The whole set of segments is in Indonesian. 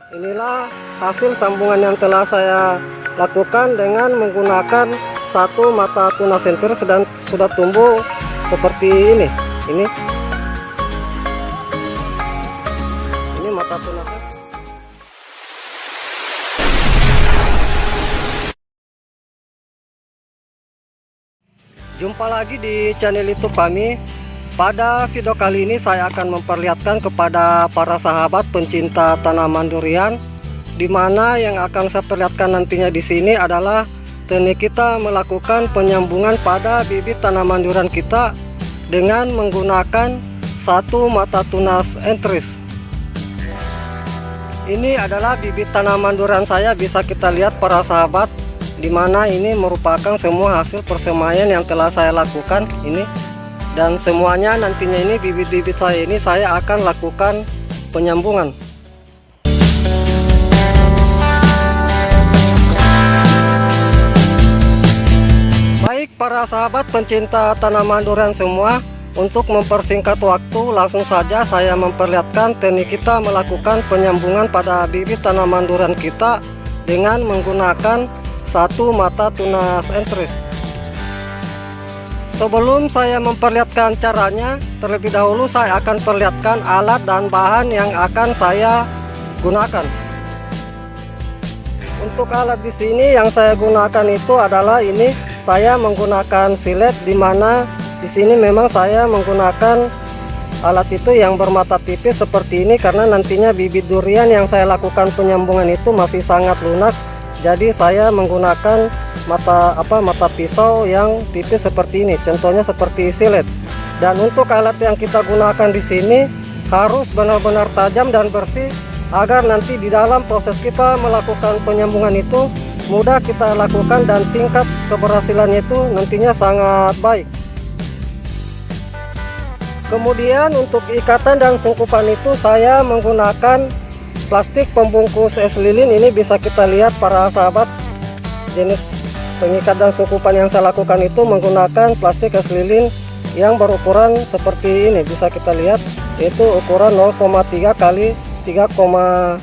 Inilah hasil sambungan yang telah saya lakukan dengan menggunakan satu mata tuna sentris dan sudah tumbuh seperti ini. Ini mata tuna. Jumpa lagi di channel YouTube kami. Pada video kali ini saya akan memperlihatkan kepada para sahabat pencinta tanaman durian, di mana yang akan saya perlihatkan nantinya di sini adalah teknik kita melakukan penyambungan pada bibit tanaman durian kita dengan menggunakan satu mata tunas entris. Ini adalah bibit tanaman durian saya, bisa kita lihat para sahabat, di mana ini merupakan semua hasil persemaian yang telah saya lakukan ini. Dan semuanya nantinya ini bibit-bibit saya ini saya akan lakukan penyambungan. Baik para sahabat pencinta tanaman durian semua, untuk mempersingkat waktu langsung saja saya memperlihatkan teknik kita melakukan penyambungan pada bibit tanaman durian kita dengan menggunakan satu mata tunas entris. Sebelum saya memperlihatkan caranya, terlebih dahulu saya akan perlihatkan alat dan bahan yang akan saya gunakan. Untuk alat di sini yang saya gunakan itu adalah ini, saya menggunakan silet, di mana di sini memang saya menggunakan alat itu yang bermata tipis seperti ini karena nantinya bibit durian yang saya lakukan penyambungan itu masih sangat lunak. Jadi saya menggunakan mata pisau yang tipis seperti ini, contohnya seperti silet. Dan untuk alat yang kita gunakan di sini harus benar-benar tajam dan bersih agar nanti di dalam proses kita melakukan penyambungan itu mudah kita lakukan dan tingkat keberhasilannya itu nantinya sangat baik. Kemudian untuk ikatan dan sungkupan itu saya menggunakan plastik pembungkus es lilin. Ini bisa kita lihat para sahabat, jenis pengikat dan sungkupan yang saya lakukan itu menggunakan plastik es lilin yang berukuran seperti ini, bisa kita lihat yaitu ukuran 0,3 kali 3,8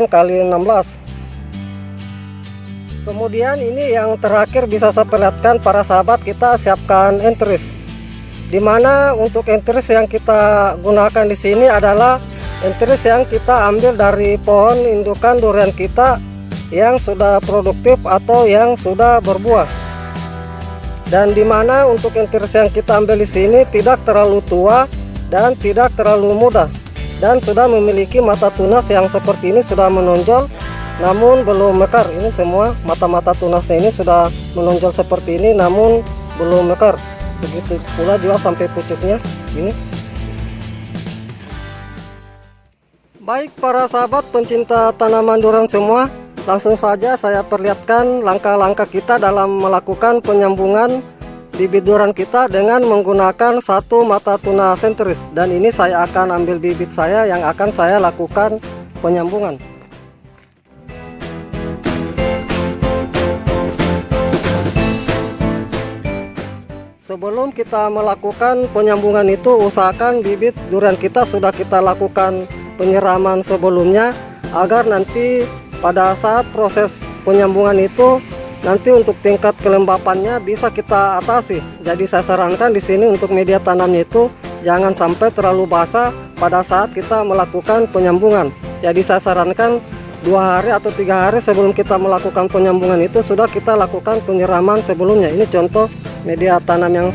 kali 16. Kemudian ini yang terakhir bisa saya perlihatkan para sahabat, kita siapkan entris, dimana untuk entris yang kita gunakan di sini adalah entris yang kita ambil dari pohon indukan durian kita yang sudah produktif atau yang sudah berbuah. Dan dimana untuk entris yang kita ambil di sini tidak terlalu tua dan tidak terlalu muda, dan sudah memiliki mata tunas yang seperti ini, sudah menonjol namun belum mekar. Ini semua mata-mata tunasnya ini sudah menonjol seperti ini namun belum mekar. Begitu pula juga sampai pucuknya ini. Baik para sahabat pencinta tanaman durian semua, langsung saja saya perlihatkan langkah-langkah kita dalam melakukan penyambungan bibit durian kita dengan menggunakan satu mata tuna sentris. Dan ini saya akan ambil bibit saya yang akan saya lakukan penyambungan. Sebelum kita melakukan penyambungan itu, usahakan bibit durian kita sudah kita lakukan penyiraman sebelumnya agar nanti pada saat proses penyambungan itu nanti untuk tingkat kelembapannya bisa kita atasi. Jadi saya sarankan di sini untuk media tanamnya itu jangan sampai terlalu basah pada saat kita melakukan penyambungan. Jadi saya sarankan 2 hari atau 3 hari sebelum kita melakukan penyambungan itu sudah kita lakukan penyiraman sebelumnya. Ini contoh media tanam yang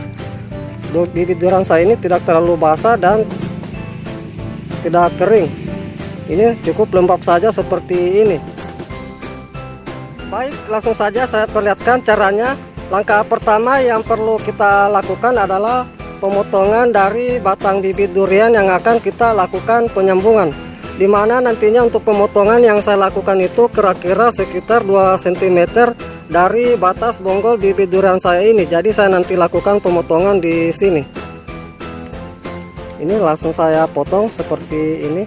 bibit durian saya ini tidak terlalu basah dan tidak kering. Ini cukup lembab saja seperti ini. Baik, langsung saja saya perlihatkan caranya. Langkah pertama yang perlu kita lakukan adalah pemotongan dari batang bibit durian yang akan kita lakukan penyambungan, dimana nantinya untuk pemotongan yang saya lakukan itu kira-kira sekitar 2 cm dari batas bonggol bibit durian saya ini. Jadi saya nanti lakukan pemotongan di sini. Ini langsung saya potong seperti ini.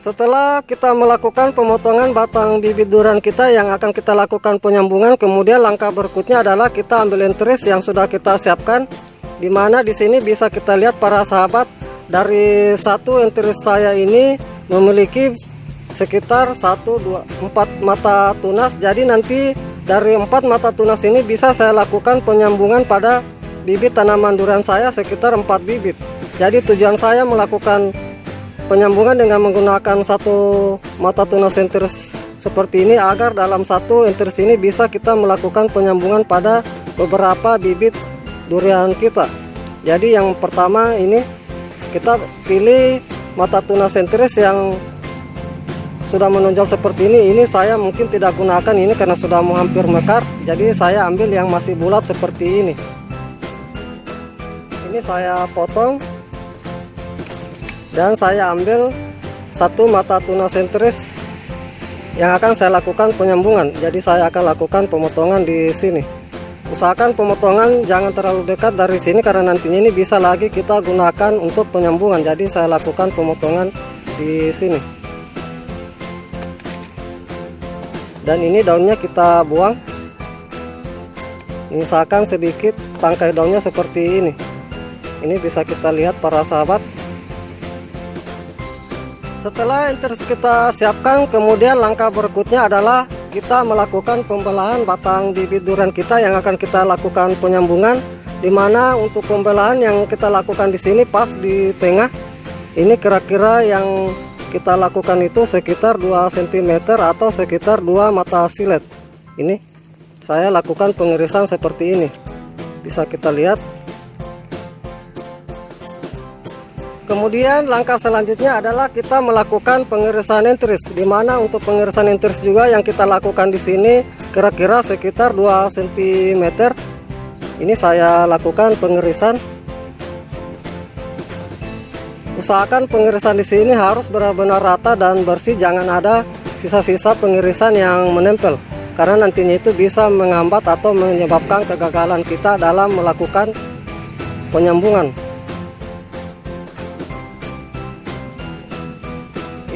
Setelah kita melakukan pemotongan batang bibit durian kita yang akan kita lakukan penyambungan, kemudian langkah berikutnya adalah kita ambil enteris yang sudah kita siapkan, di mana di sini bisa kita lihat para sahabat, dari satu enteris saya ini memiliki sekitar 1, 2, 4 mata tunas. Jadi nanti dari 4 mata tunas ini bisa saya lakukan penyambungan pada bibit tanaman durian saya sekitar 4 bibit. Jadi tujuan saya melakukan penyambungan dengan menggunakan satu mata tunas enteris seperti ini, agar dalam satu enteris ini bisa kita melakukan penyambungan pada beberapa bibit durian kita. Jadi yang pertama ini kita pilih mata tunas enteris yang sudah menonjol seperti ini. Ini saya mungkin tidak gunakan ini karena sudah mau hampir mekar, jadi saya ambil yang masih bulat seperti ini. Ini saya potong dan saya ambil satu mata tunas enteris yang akan saya lakukan penyambungan. Jadi saya akan lakukan pemotongan di sini. Usahakan pemotongan jangan terlalu dekat dari sini karena nantinya ini bisa lagi kita gunakan untuk penyambungan. Jadi saya lakukan pemotongan di sini. Dan ini daunnya kita buang. Misalkan sedikit tangkai daunnya seperti ini. Ini bisa kita lihat para sahabat. Setelah enteris kita siapkan, kemudian langkah berikutnya adalah kita melakukan pembelahan batang bibit durian kita yang akan kita lakukan penyambungan, dimana untuk pembelahan yang kita lakukan di sini pas di tengah. Ini kira-kira yang kita lakukan itu sekitar 2 cm atau sekitar 2 mata silet. Ini saya lakukan pengirisan seperti ini, bisa kita lihat. Kemudian langkah selanjutnya adalah kita melakukan pengirisan enteris, di mana untuk pengirisan enteris juga yang kita lakukan di sini kira-kira sekitar 2 cm. Ini saya lakukan pengirisan. Usahakan pengirisan di sini harus benar-benar rata dan bersih, jangan ada sisa-sisa pengirisan yang menempel, karena nantinya itu bisa menghambat atau menyebabkan kegagalan kita dalam melakukan penyambungan.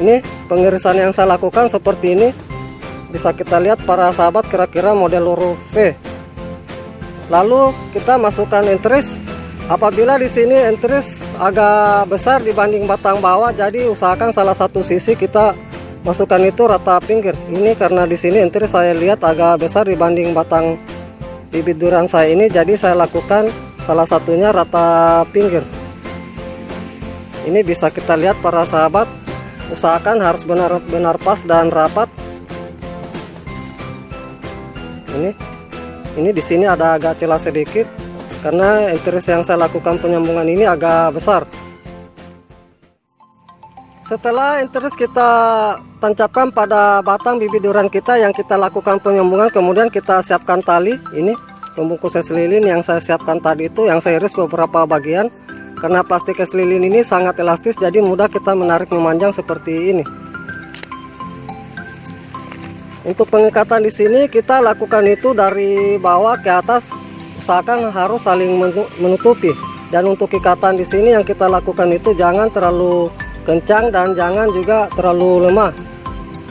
Ini pengirisan yang saya lakukan seperti ini, bisa kita lihat para sahabat kira-kira model huruf V. Lalu kita masukkan enteris. Apabila di sini enteris agak besar dibanding batang bawah, jadi usahakan salah satu sisi kita masukkan itu rata pinggir. Ini karena di sini enteris saya lihat agak besar dibanding batang bibit durian saya ini, jadi saya lakukan salah satunya rata pinggir. Ini bisa kita lihat para sahabat, usahakan harus benar-benar pas dan rapat. Ini di sini ada agak celah sedikit karena enteris yang saya lakukan penyambungan ini agak besar. Setelah enteris kita tancapkan pada batang bibit durian kita yang kita lakukan penyambungan, kemudian kita siapkan tali. Ini pembungkus es lilin yang saya siapkan tadi itu, yang saya iris beberapa bagian. Karena plastik es lilin ini sangat elastis, jadi mudah kita menarik memanjang seperti ini. Untuk pengikatan di sini kita lakukan itu dari bawah ke atas, usahakan harus saling menutupi. Dan untuk ikatan di sini yang kita lakukan itu jangan terlalu kencang dan jangan juga terlalu lemah.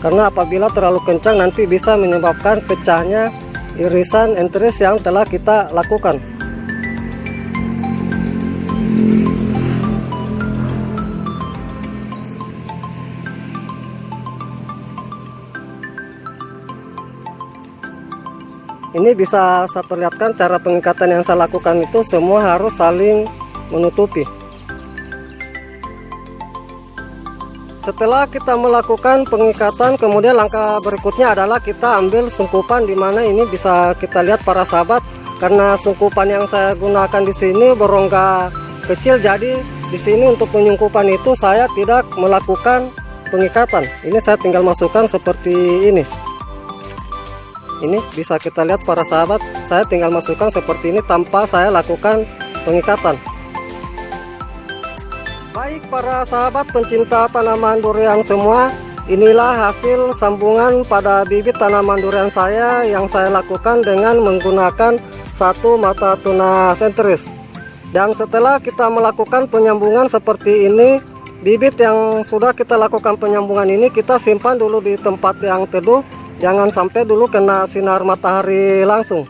Karena apabila terlalu kencang nanti bisa menyebabkan pecahnya irisan enteris yang telah kita lakukan. Ini bisa saya perlihatkan cara pengikatan yang saya lakukan itu semua harus saling menutupi. Setelah kita melakukan pengikatan, kemudian langkah berikutnya adalah kita ambil sungkupan, di mana ini bisa kita lihat para sahabat, karena sungkupan yang saya gunakan di sini berongga kecil, jadi di sini untuk penyungkupan itu saya tidak melakukan pengikatan. Ini saya tinggal masukkan seperti ini. Ini bisa kita lihat para sahabat, saya tinggal masukkan seperti ini tanpa saya lakukan pengikatan. Baik para sahabat pencinta tanaman durian semua, inilah hasil sambungan pada bibit tanaman durian saya yang saya lakukan dengan menggunakan satu mata tunas enteris. Dan setelah kita melakukan penyambungan seperti ini, bibit yang sudah kita lakukan penyambungan ini kita simpan dulu di tempat yang teduh, jangan sampai dulu kena sinar matahari langsung.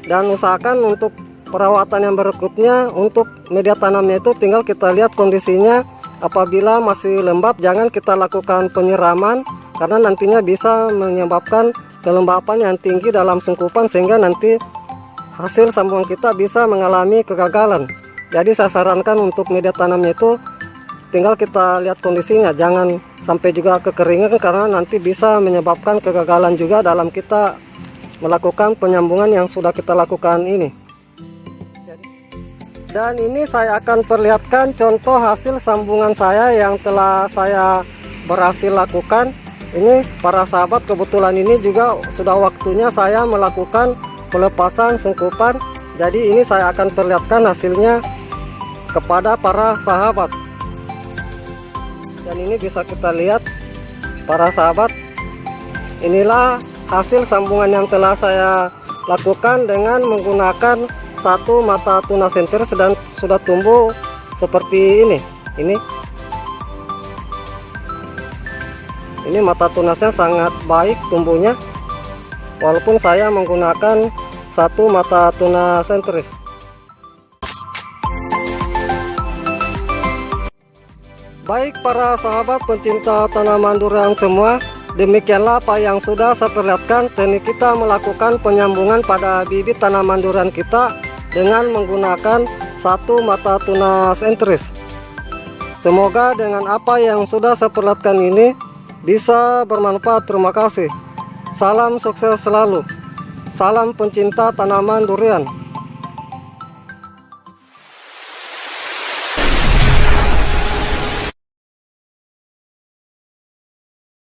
Dan usahakan untuk perawatan yang berikutnya, untuk media tanamnya itu tinggal kita lihat kondisinya. Apabila masih lembab jangan kita lakukan penyiraman, karena nantinya bisa menyebabkan kelembapan yang tinggi dalam sungkupan sehingga nanti hasil sambungan kita bisa mengalami kegagalan. Jadi saya sarankan untuk media tanamnya itu tinggal kita lihat kondisinya, jangan sampai juga kekeringan karena nanti bisa menyebabkan kegagalan juga dalam kita melakukan penyambungan yang sudah kita lakukan ini. Dan ini saya akan perlihatkan contoh hasil sambungan saya yang telah saya berhasil lakukan. Ini para sahabat, kebetulan ini juga sudah waktunya saya melakukan pelepasan sungkupan. Jadi ini saya akan perlihatkan hasilnya kepada para sahabat. Dan ini bisa kita lihat para sahabat, inilah hasil sambungan yang telah saya lakukan dengan menggunakan satu mata tuna sentris dan sudah tumbuh seperti ini. Ini mata tunasnya sangat baik tumbuhnya, walaupun saya menggunakan satu mata tuna sentris. Baik para sahabat pencinta tanaman durian semua, demikianlah apa yang sudah saya perlihatkan teknik kita melakukan penyambungan pada bibit tanaman durian kita dengan menggunakan satu mata tuna sentris. Semoga dengan apa yang sudah saya perlihatkan ini bisa bermanfaat. Terima kasih. Salam sukses selalu. Salam pencinta tanaman durian.